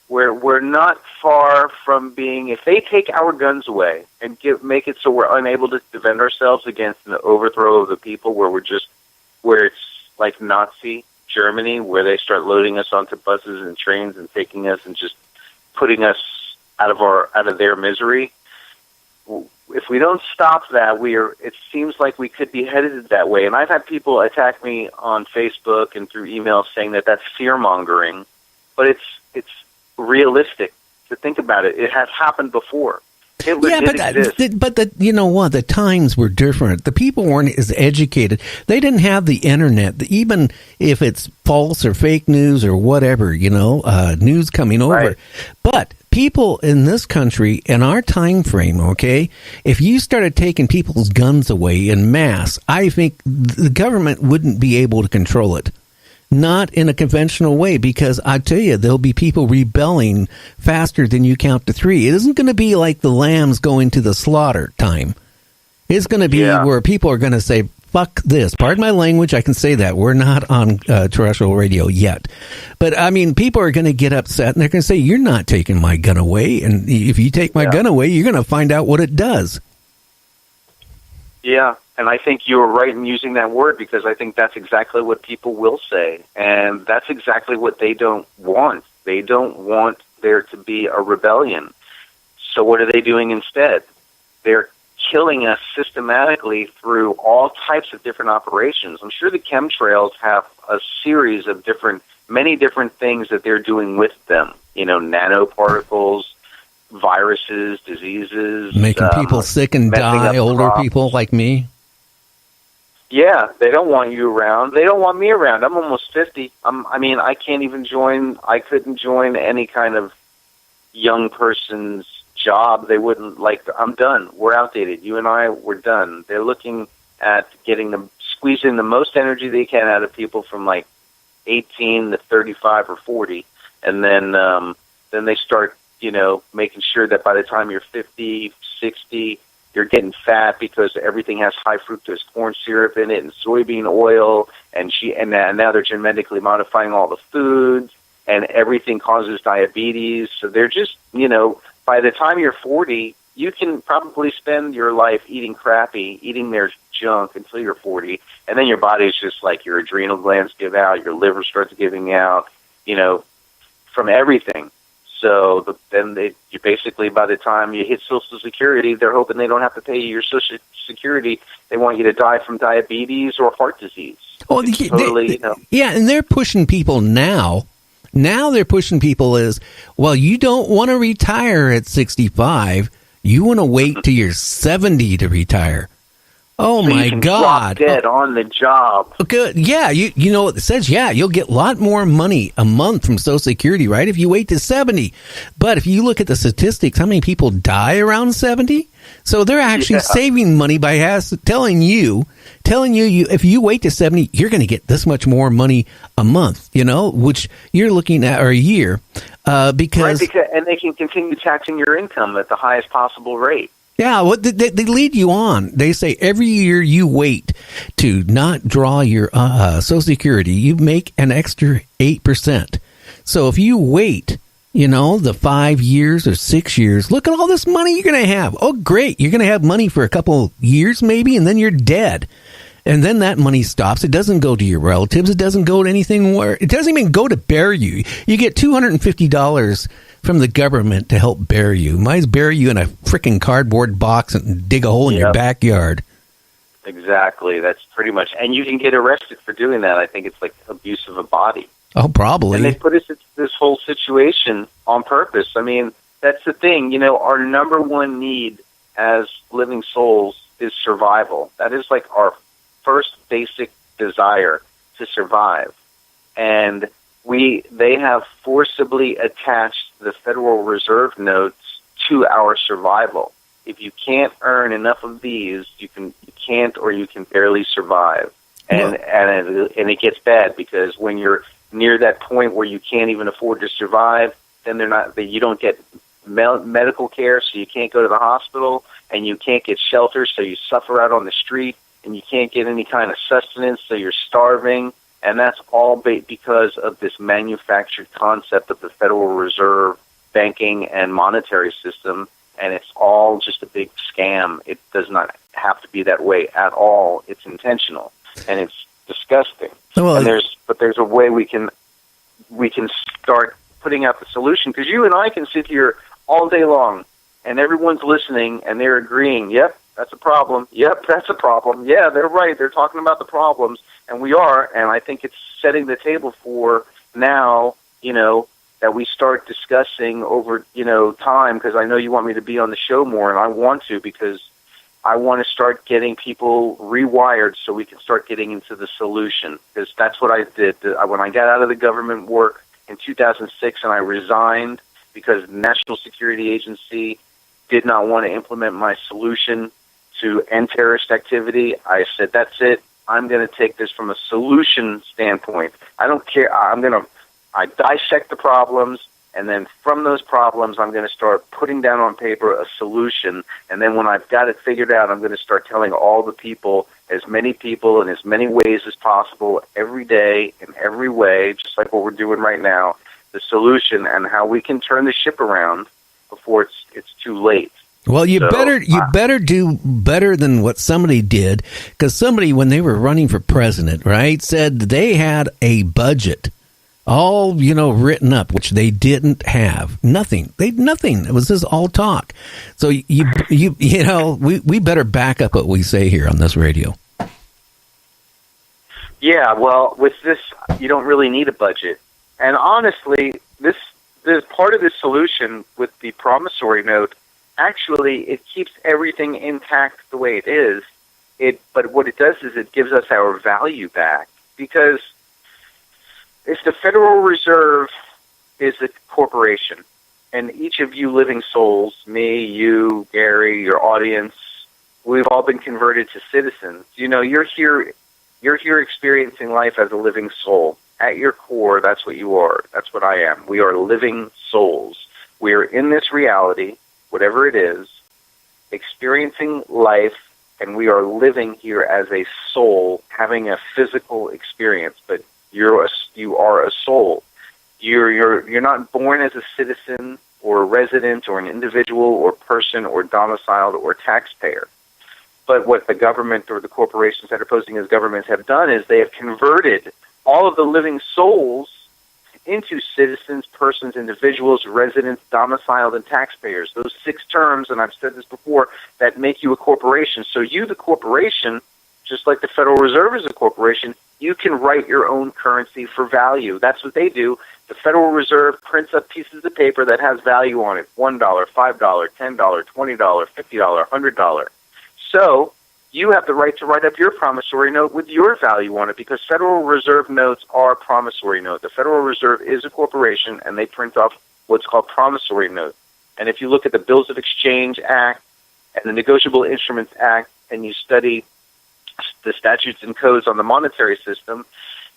we're not far from being. If they take our guns away and make it so we're unable to defend ourselves against an overthrow of the people, where it's like Nazi Germany, where they start loading us onto buses and trains and taking us and just putting us out of their misery. If we don't stop that, it seems like we could be headed that way. And I've had people attack me on Facebook and through email saying that that's fear-mongering, but it's realistic to think about it. It has happened before. But you know what? The times were different. The people weren't as educated. They didn't have the internet. Even if it's false or fake news or whatever, news coming over. Right. But people in this country, in our time frame, okay, if you started taking people's guns away in mass, I think the government wouldn't be able to control it. Not in a conventional way, because I tell you, there'll be people rebelling faster than you count to three. It isn't going to be like the lambs going to the slaughter time. It's going to be where people are going to say, fuck this. Pardon my language, I can say that. We're not on terrestrial radio yet. But, I mean, people are going to get upset, and they're going to say, you're not taking my gun away. And if you take my gun away, you're going to find out what it does. Yeah. And I think you were right in using that word, because I think that's exactly what people will say. And that's exactly what they don't want. They don't want there to be a rebellion. So what are they doing instead? They're killing us systematically through all types of different operations. I'm sure the chemtrails have a series of many different things that they're doing with them. Nanoparticles, viruses, diseases. Making people sick and die, older people like me. Yeah, they don't want you around. They don't want me around. I'm almost 50. I can't even I couldn't join any kind of young person's job. They wouldn't I'm done. We're outdated. You and I, we're done. They're looking at squeezing the most energy they can out of people from 18 to 35 or 40. And then they start, making sure that by the time you're 50, 60, you're getting fat because everything has high fructose corn syrup in it and soybean oil, and now they're genetically modifying all the foods, and everything causes diabetes. So they're just, by the time you're 40, you can probably spend your life eating crappy, eating their junk until you're 40, and then your body's just your adrenal glands give out, your liver starts giving out, from everything. So you basically, by the time you hit Social Security, they're hoping they don't have to pay you your Social Security. They want you to die from diabetes or heart disease. Oh, yeah, and they're pushing people now. Now they're pushing people you don't want to retire at 65. You want to wait till you're 70 to retire. Oh, so my God. Drop dead on the job. Good. Yeah, you know what it says? Yeah, you'll get a lot more money a month from Social Security, right, if you wait to 70. But if you look at the statistics, how many people die around 70? So they're actually saving money by telling you if you wait to 70, you're going to get this much more money a month, which you're looking at, or a year, because and they can continue taxing your income at the highest possible rate. Yeah, they lead you on. They say every year you wait to not draw your Social Security, you make an extra 8%. So if you wait, the 5 years or 6 years, look at all this money you're going to have. Oh, great. You're going to have money for a couple years maybe, and then you're dead. And then that money stops. It doesn't go to your relatives. It doesn't go to anything where it doesn't even go to bury you. You get $250 from the government to help bury you. Might bury you in a freaking cardboard box and dig a hole in your backyard. Exactly. That's pretty much. And you can get arrested for doing that. I think it's abuse of a body. Oh, probably. And they put us in this whole situation on purpose. I mean, that's the thing. Our number one need as living souls is survival. That is our first basic desire, to survive. And they have forcibly attached the Federal Reserve notes to our survival. If you can't earn enough of these, you can't or you can barely survive. And it gets bad, because when you're near that point where you can't even afford to survive, then you don't get medical care, so you can't go to the hospital, and you can't get shelter, so you suffer out on the street, and you can't get any kind of sustenance, so you're starving. And that's all because of this manufactured concept of the Federal Reserve banking and monetary system, and it's all just a big scam. It does not have to be that way at all. It's intentional, and it's disgusting. Well, But there's a way we can start putting out the solution, because you and I can sit here all day long, and everyone's listening, and they're agreeing, yep, that's a problem. Yep, that's a problem. Yeah, they're right. They're talking about the problems, and we are, and I think it's setting the table for now, that we start discussing over, time, because I know you want me to be on the show more, and I want to, because I want to start getting people rewired so we can start getting into the solution, because that's what I did. When I got out of the government work in 2006 and I resigned because the National Security Agency did not want to implement my solution to end terrorist activity, I said, that's it. I'm going to take this from a solution standpoint. I don't care. I dissect the problems, and then from those problems, I'm going to start putting down on paper a solution. And then when I've got it figured out, I'm going to start telling all the people, as many people in as many ways as possible, every day, in every way, just like what we're doing right now, the solution and how we can turn the ship around before it's too late. Well, you better do better than what somebody did, because somebody, when they were running for president, right, said they had a budget all, written up, which they didn't have. Nothing. Nothing. It was just all talk. So we better back up what we say here on this radio. Yeah, well, with this, you don't really need a budget. And honestly, this part of the solution with the promissory note, actually, it keeps everything intact the way it is. But what it does is it gives us our value back, because if the Federal Reserve is a corporation, and each of you living souls, me, you, Gary, your audience, we've all been converted to citizens. You're here experiencing life as a living soul. At your core, that's what you are. That's what I am. We are living souls. We are in this reality, whatever it is, experiencing life, and we are living here as a soul, having a physical experience. But you are a soul. You're not born as a citizen or a resident or an individual or person or domiciled or taxpayer. But what the government or the corporations that are posing as governments have done is they have converted all of the living souls into citizens, persons, individuals, residents, domiciled, and taxpayers. Those 6 terms, and I've said this before, that make you a corporation. So you, the corporation, just like the Federal Reserve is a corporation, you can write your own currency for value. That's what they do. The Federal Reserve prints up pieces of paper that has value on it, $1, $5, $10, $20, $50, $100. So you have the right to write up your promissory note with your value on it, because Federal Reserve notes are promissory notes. The Federal Reserve is a corporation, and they print off what's called promissory notes. And if you look at the Bills of Exchange Act and the Negotiable Instruments Act, and you study the statutes and codes on the monetary system,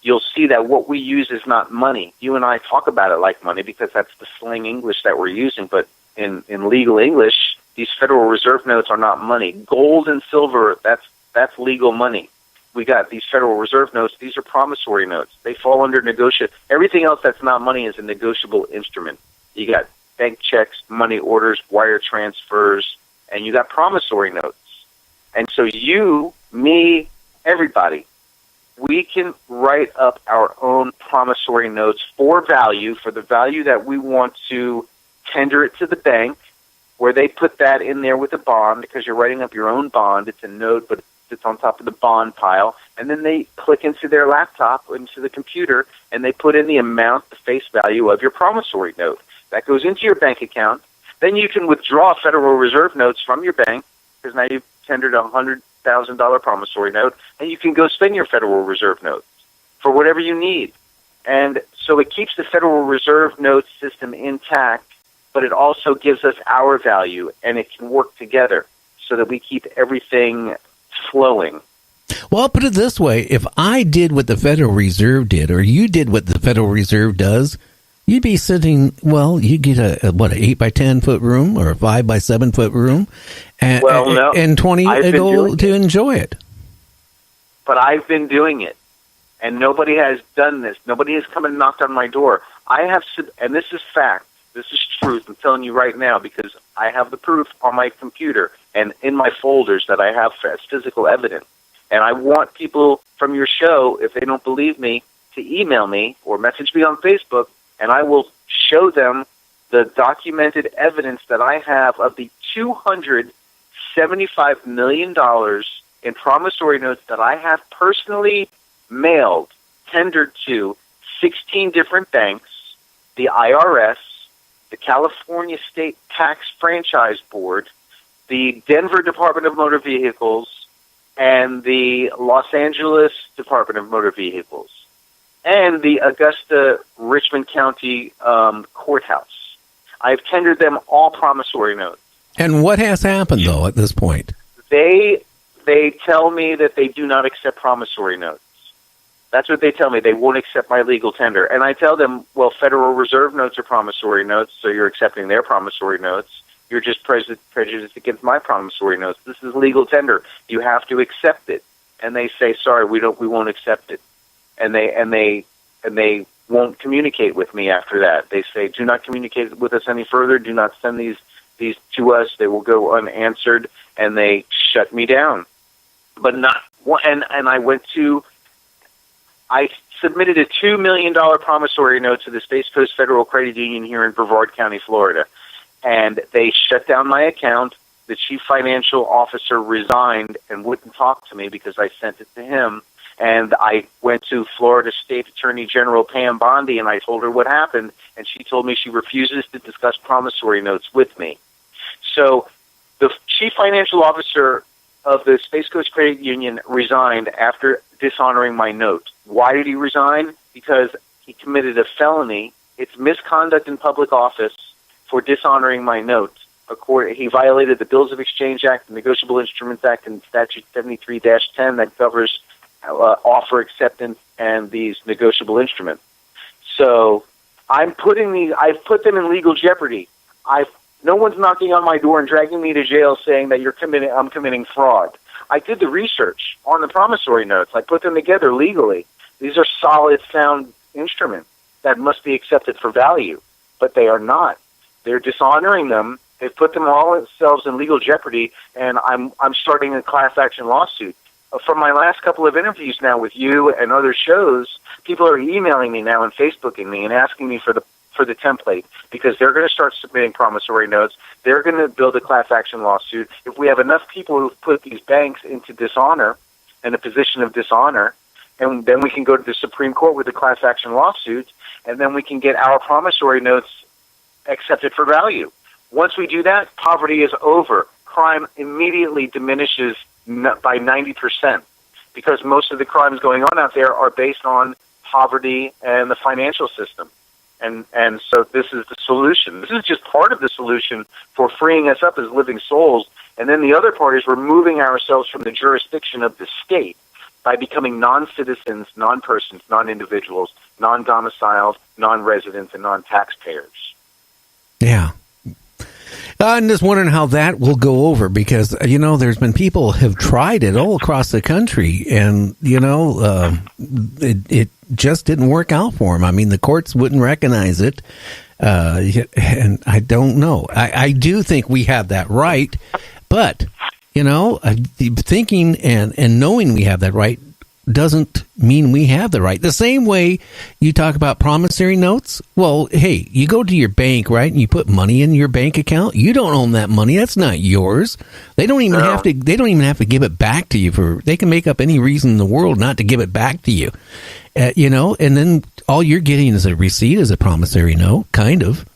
you'll see that what we use is not money. You and I talk about it like money because that's the slang English that we're using, but in legal English, these Federal Reserve notes are not money. Gold and silver, that's legal money. We got these Federal Reserve notes. These are promissory notes. They fall under negotiate. Everything else that's not money is a negotiable instrument. You got bank checks, money orders, wire transfers, and you got promissory notes. And so you, me, everybody, we can write up our own promissory notes for the value that we want to tender it to the bank, where they put that in there with a bond, because you're writing up your own bond. It's a note, but it's on top of the bond pile. And then they click into their laptop, into the computer, and they put in the amount, the face value of your promissory note. That goes into your bank account. Then you can withdraw Federal Reserve notes from your bank, because now you've tendered a $100,000 promissory note, and you can go spend your Federal Reserve notes for whatever you need. And so it keeps the Federal Reserve note system intact, but it also gives us our value, and it can work together so that we keep everything flowing. Well, I'll put it this way. If I did what the Federal Reserve did, or you did what the Federal Reserve does, you'd be sitting, you get an 8 by 10 foot room or a 5 by 7 foot room, and 20 to enjoy it. But I've been doing it. and nobody has done this. Nobody has come and knocked on my door. I have, and this is fact. This is truth. I'm telling you right now because I have the proof on my computer and in my folders that I have as physical evidence. And I want people from your show, if they don't believe me, to email me or message me on Facebook, and I will show them the documented evidence that I have of the $275 million in promissory notes that I have personally mailed, tendered to 16 different banks, the IRS, the California State Tax Franchise Board, the Denver Department of Motor Vehicles, and the Los Angeles Department of Motor Vehicles, and the Augusta Richmond County Courthouse. I've tendered them all promissory notes. And what has happened, though, at this point? They tell me that they do not accept promissory notes. That's what they tell me. They won't accept my legal tender. And I tell them, well, Federal Reserve notes are promissory notes, so you're accepting their promissory notes. You're just prejudiced against my promissory notes. This is legal tender. You have to accept it. And they say, sorry, we won't accept it. And they won't communicate with me after that. They say, do not communicate with us any further. Do not send these to us. They will go unanswered, and they shut me down. But not and I submitted a $2 million promissory note to the Space Coast Federal Credit Union here in Brevard County, Florida, and they shut down my account. The chief financial officer resigned and wouldn't talk to me because I sent it to him. And I went to Florida State Attorney General Pam Bondi, and I told her what happened, and she told me she refuses to discuss promissory notes with me. So the chief financial officer of the Space Coast Credit Union resigned after dishonoring my note. Why did he resign? Because he committed a felony. It's misconduct in public office for dishonoring my note. He violated the Bills of Exchange Act, the Negotiable Instruments Act, and Statute 73-10 that covers offer acceptance and these negotiable instruments. So I've put them in legal jeopardy. No one's knocking on my door and dragging me to jail saying that I'm committing fraud. I did the research on the promissory notes. I put them together legally. These are solid, sound instruments that must be accepted for value, but they are not. They're dishonoring them. They've put them all themselves in legal jeopardy, and I'm starting a class action lawsuit. From my last couple of interviews now with you and other shows, people are emailing me now and Facebooking me and asking me for the template because they're going to start submitting promissory notes. They're going to build a class action lawsuit. If we have enough people who've put these banks into dishonor and a position of dishonor, and then we can go to the Supreme Court with a class action lawsuit, and then we can get our promissory notes accepted for value. Once we do that, poverty is over. Crime immediately diminishes by 90% because most of the crimes going on out there are based on poverty and the financial system. And so this is the solution. This is just part of the solution for freeing us up as living souls. And then the other part is removing ourselves from the jurisdiction of the state by becoming non-citizens, non-persons, non-individuals, non-domiciled, non-residents, and non-taxpayers. Yeah. I'm just wondering how that will go over because, there's been people have tried it all across the country and, it just didn't work out for them. I mean, the courts wouldn't recognize it. And I don't know. I do think we have that right. But, thinking and knowing we have that right doesn't mean we have the right. The same way you talk about promissory notes. Well, hey, you go to your bank, right, and you put money in your bank account. You don't own that money. That's not yours. They don't even have to. They don't even have to give it back to you. They can make up any reason in the world not to give it back to you. And then all you're getting is a receipt as a promissory note, kind of.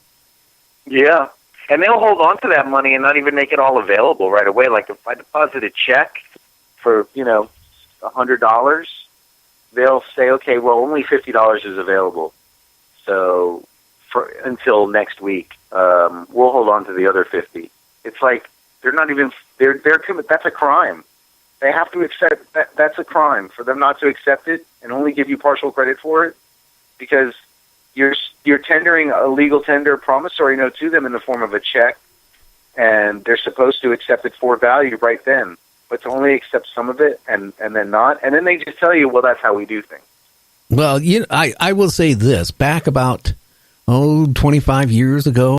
Yeah, and they'll hold on to that money and not even make it all available right away. Like if I deposit a check for $100, they'll say, okay, well, only $50 is available. So until next week, we'll hold on to the other 50. It's like they're not even that's a crime. They have to accept that. That's a crime for them not to accept it and only give you partial credit for it because you're tendering a legal tender promissory note to them in the form of a check, and they're supposed to accept it for value right then. But to only accept some of it and then not, and then they just tell you, well, that's how we do things. Well, I will say this. Back about, 25 years ago,